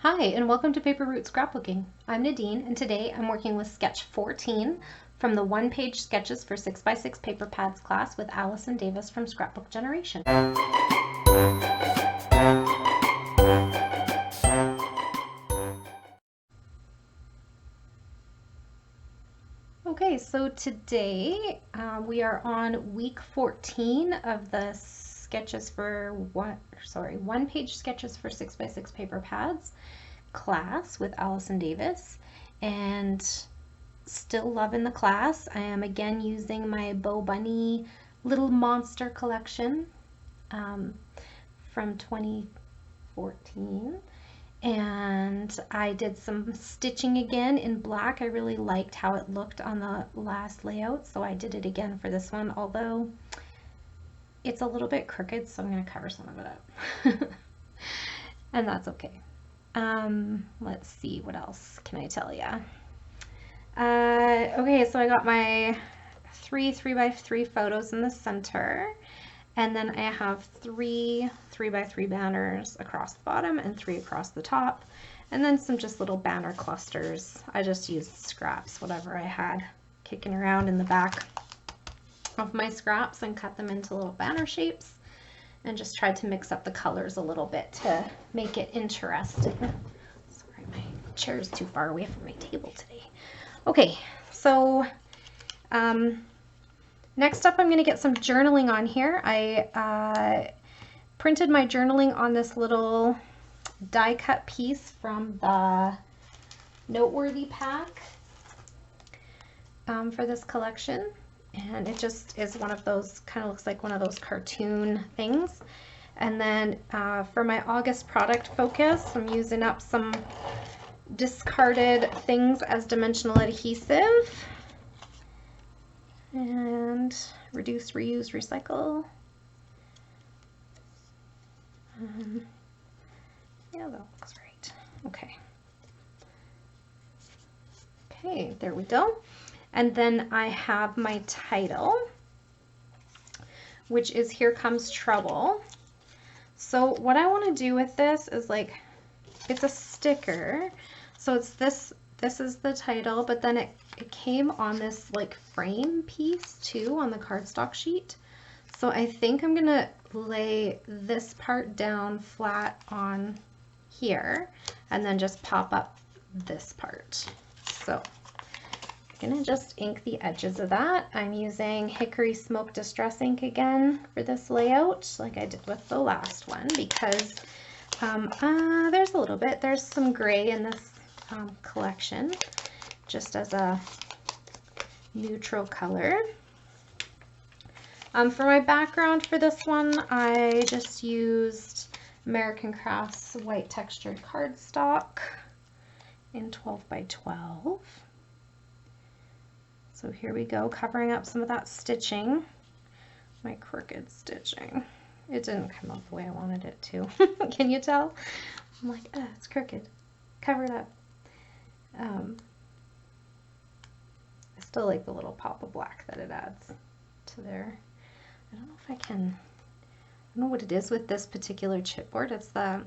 Hi, and welcome to Paper Route Scrapbooking. I'm Nadine, and today I'm working with sketch 14 from the one-page sketches for 6x6 paper pads class with Alison Davis from Scrapbook Generation. Okay, so today we are on week 14 of the sketches for one-page sketches for 6x6 paper pads class with Alison Davis, and still loving the class. I am again using my Bo Bunny Little Monster collection from 2014, and I did some stitching again in black. I really liked how it looked on the last layout, so I did it again for this one, although it's a little bit crooked, so I'm going to cover some of it up. And that's okay. Let's see, what else can I tell you? Okay, so I got my 3x3 photos in the center, and then I have 3 3x3 banners across the bottom and 3 across the top, and then some just little banner clusters. I just used scraps, whatever I had kicking around in the back of my scraps, and cut them into little banner shapes, and just tried to mix up the colors a little bit to make it interesting. Sorry, my chair is too far away from my table today. Okay, so next up I'm going to get some journaling on here. I printed my journaling on this little die cut piece from the Noteworthy pack for this collection. And it just is one of those, kind of looks like one of those cartoon things. And then for my August product focus, I'm using up some discarded things as dimensional adhesive. And reduce, reuse, recycle. Yeah, that looks right. Okay. Okay, there we go. And then I have my title, which is Here Comes Trouble. So what I want to do with this is, like, it's a sticker. So it's this is the title, but then it came on this like frame piece too on the cardstock sheet. So I think I'm gonna lay this part down flat on here and then just pop up this part. So I'm gonna just ink the edges of that. I'm using Hickory Smoke Distress ink again for this layout, like I did with the last one, because there's a little bit, there's some gray in this collection, just as a neutral color. For my background for this one, I just used American Crafts white textured cardstock in 12x12. So here we go, covering up some of that stitching, my crooked stitching. It didn't come out the way I wanted it to. Can you tell? I'm like, it's crooked. Cover it up. I still like the little pop of black that it adds to there. I don't know if I can, I don't know what it is with this particular chipboard. It's the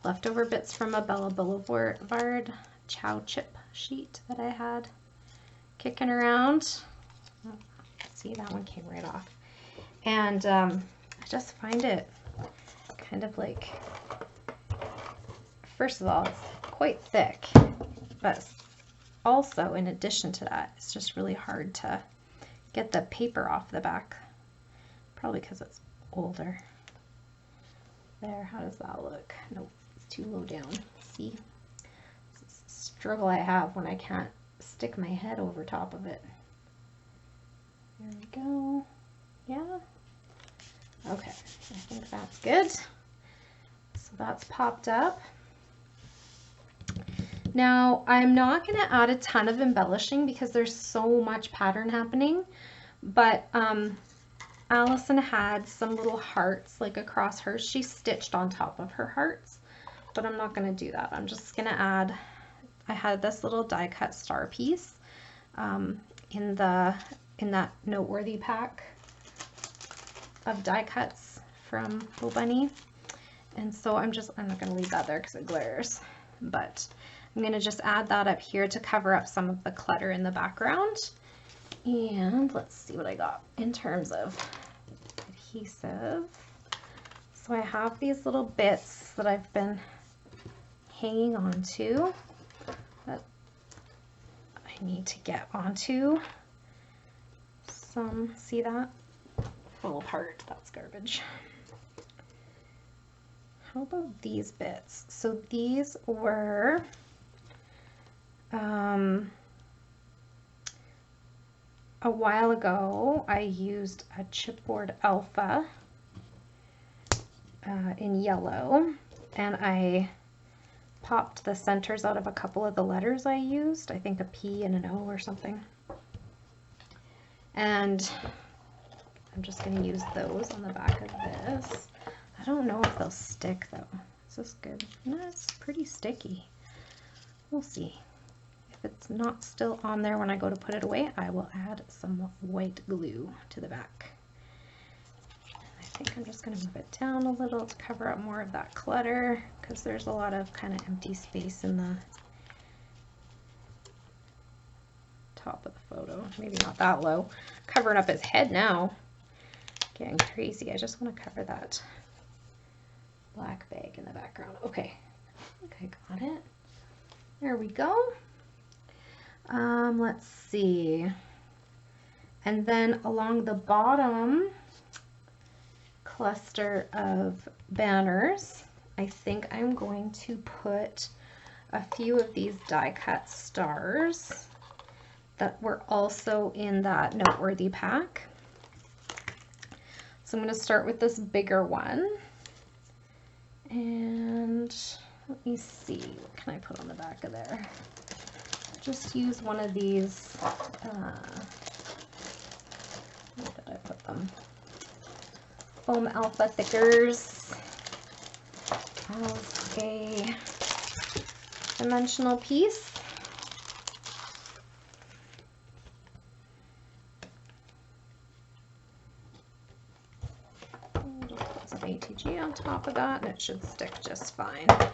leftover bits from a Bella Boulevard Chow chip sheet that I had kicking around. Oh, see, that one came right off. And I just find it kind of like, first of all, it's quite thick, but also in addition to that, it's just really hard to get the paper off the back, probably because it's older. There, how does that look? Nope, it's too low down. See, it's a struggle I have when I can't stick my head over top of it. There we go. Yeah. Okay, I think that's good. So that's popped up. Now, I'm not going to add a ton of embellishing because there's so much pattern happening, but Alison had some little hearts like across hers. She stitched on top of her hearts, but I'm not going to do that. I'm just going to add, I had this little die cut star piece in that Noteworthy pack of die cuts from Bo Bunny, and so I'm not going to leave that there because it glares. but I'm going to just add that up here to cover up some of the clutter in the background. And let's see what I got in terms of adhesive. So I have these little bits that I've been hanging on to that I need to get onto some, see that little part, that's garbage. How about these bits? So these were a while ago I used a chipboard alpha in yellow, and I popped the centers out of a couple of the letters I used, I think a P and an O or something. And I'm just going to use those on the back of this. I don't know if they'll stick though. Is this good? No, it's pretty sticky. We'll see. If it's not still on there when I go to put it away, I will add some white glue to the back. I think I'm just going to move it down a little to cover up more of that clutter, because there's a lot of kind of empty space in the top of the photo. Maybe not that low. Covering up his head now. Getting crazy. I just want to cover that black bag in the background. Okay, I think I got it. There we go. Let's see. And then along the bottom cluster of banners, I think I'm going to put a few of these die cut stars that were also in that noteworthy pack. So I'm going to start with this bigger one. And let me see, what can I put on the back of there? Just use one of these, where did I put them? Foam Alpha Thickers as a dimensional piece. ATG on top of that, and it should stick just fine because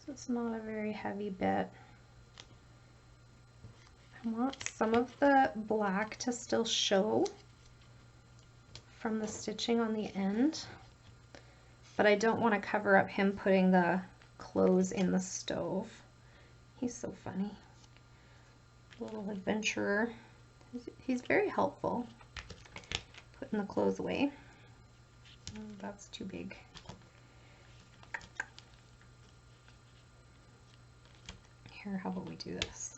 it's not a very heavy bit. I want some of the black to still show from the stitching on the end, but I don't want to cover up him putting the clothes in the stove. He's so funny, little adventurer. He's very helpful putting the clothes away. That's too big. Here, how about we do this?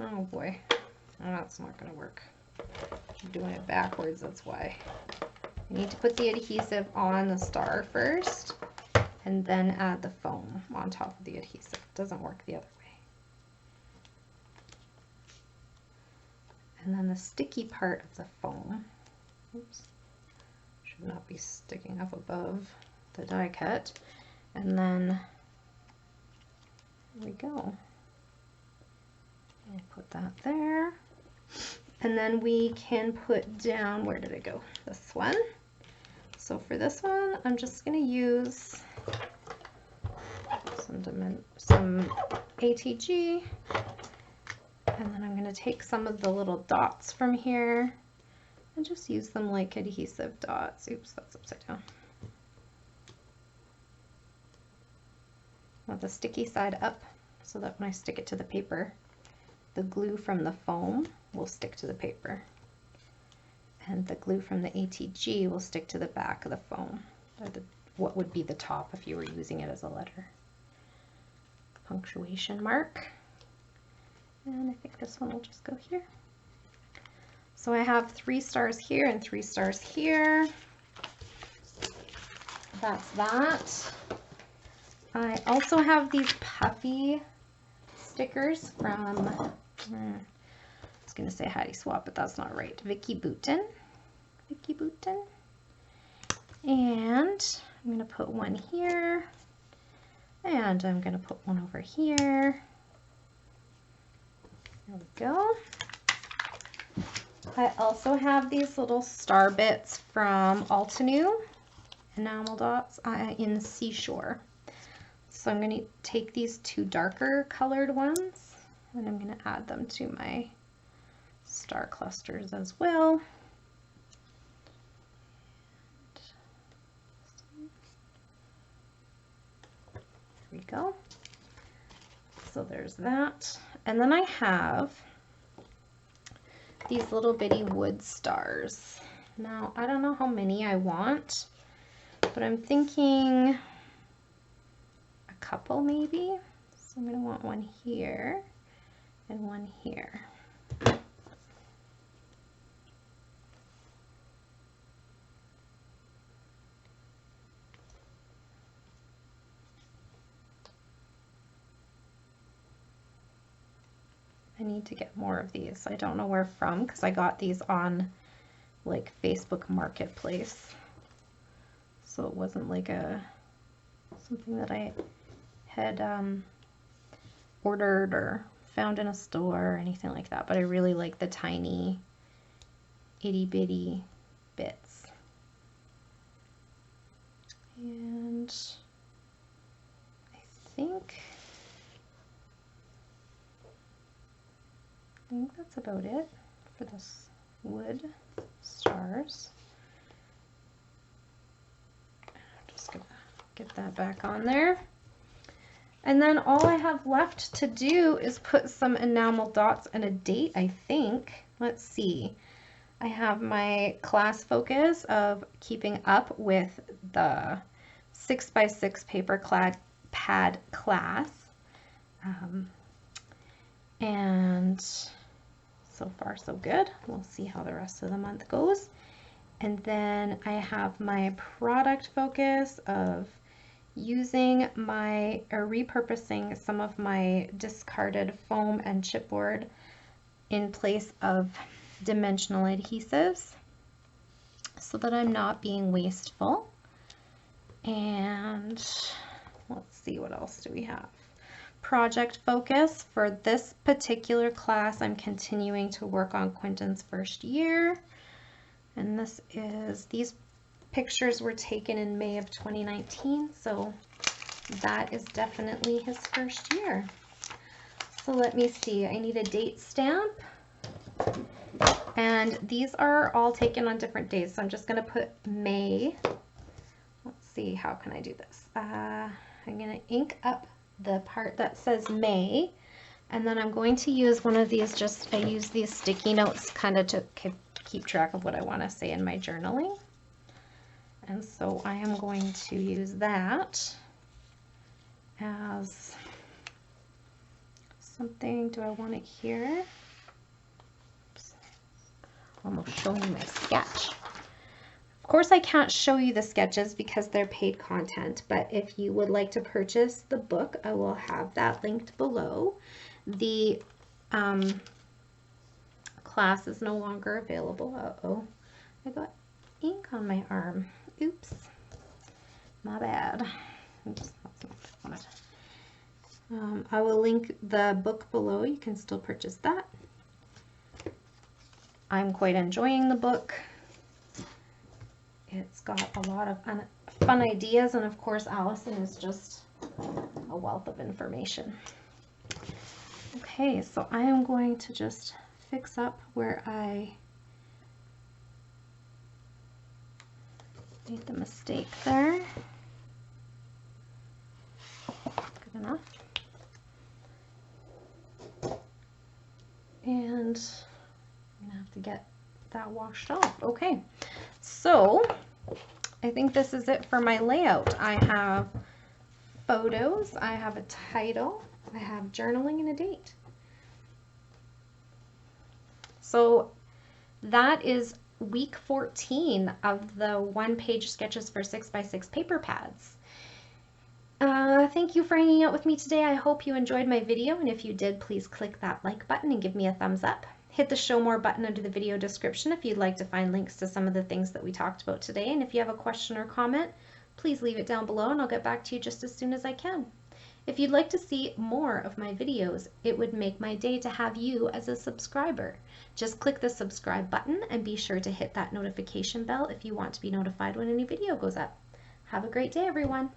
Oh boy, that's not going to work. I'm doing it backwards, that's why. I need to put the adhesive on the star first and then add the foam on top of the adhesive. It doesn't work the other way. And then the sticky part of the foam, oops, should not be sticking up above the die cut. And then there we go. I'll put that there. And then we can put down, where did it go? This one. So for this one, I'm just going to use some ATG. And then I'm going to take some of the little dots from here and just use them like adhesive dots. Oops, that's upside down. With the sticky side up so that when I stick it to the paper, the glue from the foam will stick to the paper. And the glue from the ATG will stick to the back of the foam, or what would be the top if you were using it as a letter. Punctuation mark. And I think this one will just go here. So I have 3 stars here and 3 stars here. That's that. I also have these puffy stickers from, I was going to say Hattie Swap, but that's not right. Vicky Bouton. Vicky Bouton. And I'm going to put one here. And I'm going to put one over here. There we go. I also have these little star bits from Altenew enamel dots in Seashore. So I'm going to take these two darker colored ones and I'm going to add them to my star clusters as well. There we go. So there's that. And then I have these little bitty wood stars. Now, I don't know how many I want, but I'm thinking a couple maybe. So I'm going to want one here and one here. I need to get more of these. I don't know where from because I got these on like Facebook Marketplace. So it wasn't like something that I had ordered or found in a store or anything like that. But I really like the tiny itty bitty bits. And I think that's about it for this wood stars. I'm just gonna get that back on there. And then all I have left to do is put some enamel dots and a date, I think. Let's see. I have my class focus of keeping up with the 6x6 paper pad class. And so far so good. We'll see how the rest of the month goes. And then I have my product focus of using or repurposing some of my discarded foam and chipboard in place of dimensional adhesives so that I'm not being wasteful. And let's see, what else do we have? Project focus. For this particular class, I'm continuing to work on Quentin's first year. And these pictures were taken in May of 2019, so that is definitely his first year. So let me see, I need a date stamp. And these are all taken on different days, so I'm just going to put May. Let's see, how can I do this? I'm going to ink up the part that says May, and then I'm going to use one of these, I use these sticky notes kind of to keep track of what I want to say in my journaling. And so I am going to use that as something. Do I want it here? Oops. Almost showing you my sketch. Of course, I can't show you the sketches because they're paid content, but if you would like to purchase the book, I will have that linked below. The class is no longer available. Uh-oh, I got ink on my arm. Oops, my bad. Oops, that's not what I wanted. I will link the book below. You can still purchase that. I'm quite enjoying the book. It's got a lot of fun ideas, and of course Alison is just a wealth of information. Okay, so I am going to just fix up where I made the mistake there. Good enough. And I'm gonna have to get that washed off. Okay, so I think this is it for my layout. I have photos, I have a title, I have journaling and a date. So that is week 14 of the one-page sketches for 6x6 paper pads. Thank you for hanging out with me today. I hope you enjoyed my video, and if you did, please click that like button and give me a thumbs up. Hit the show more button under the video description if you'd like to find links to some of the things that we talked about today, and if you have a question or comment, please leave it down below and I'll get back to you just as soon as I can. If you'd like to see more of my videos, it would make my day to have you as a subscriber. Just click the subscribe button and be sure to hit that notification bell if you want to be notified when any video goes up. Have a great day, everyone.